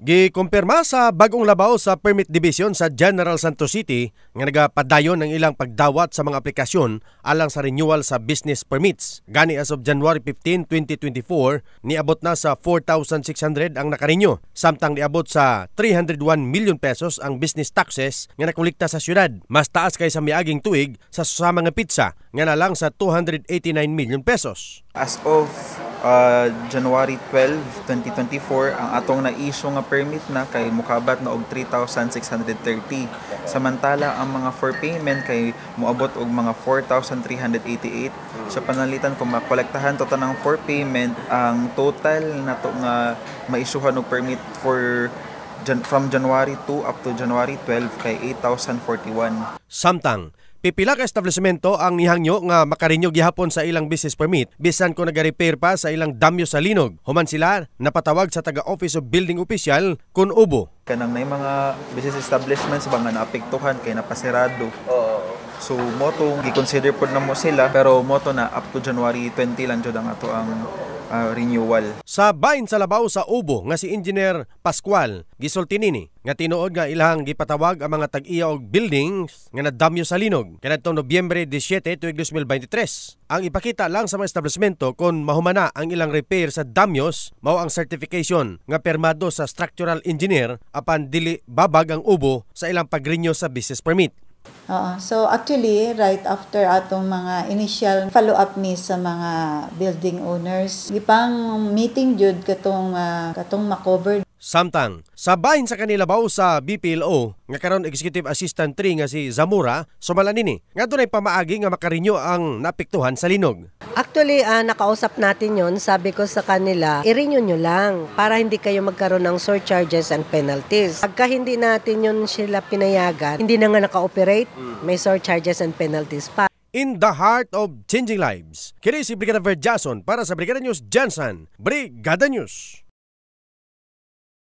Gikumpirma sa bagong labaw sa Permit Division sa General Santos City nga nagapadayon ng ilang pagdawat sa mga aplikasyon alang sa renewal sa business permits. Gani as of January 15, 2024, niabot na sa 4,600 ang nakarenew. Samtang niabot sa 301 million pesos ang business taxes nga nakolekta sa syudad. Mas taas kaysa miaging tuig sa mga pizza nga nalang sa 289 million pesos. As of January 12, 2024, ang atong na-issue nga permit na kay mukabat na og 3,630. Samantala ang mga for payment kay moabot og mga 4,388. Sa panalitan kung makolektahan to tanang for payment, ang total nato nga ma-issuehan og permit from January 2 up to January 12 kay 8,041. Samtang pipila ka establishmento ang nihangyo nga makarenew gihapon sa ilang business permit bisan ko nagarepair pa sa ilang damyo sa linog. Human sila napatawag sa taga-Office of Building Official kun ubo. Kanang na mga business establishments ba nga naapektuhan kay napasirado. So moto gi-consider pod na mo sila pero moto na up to January 20 lang jud ang ato ang renewal. Sa bahin sa labaw sa ubo nga si Engineer Pascual gisulti nini nga tinuod nga ilahang gipatawag ang mga tag-iya og buildings nga nadamyo sa linog kadtong Nobyembre 17 tuig 2023. Ang ipakita lang sa mga establishmento kung mahumana ang ilang repair sa damyos mao ang certification nga permado sa structural engineer apan dili babag ang ubo sa ilang pag-renew sa business permit. So actually, right after atong mga initial follow-up ni sa mga building owners, ipang meeting jud katong makover. Samtang sa bahin sa kanila baw sa BPLO nga karon Executive Assistant 3 nga si Zamora sumala nini nga dunay pamaagi nga makarenew ang naapektuhan sa linog. Actually, nakausap natin yon. Sabi ko sa kanila, i-renew nyo lang para hindi kayo magkaroon ng surcharges and penalties. Pagka hindi natin yun sila pinayagan, hindi na nga naka-operate, may surcharges and penalties pa. In the heart of changing lives, kini si Brigada Verjason para sa Brigada News Jansan, Brigada News.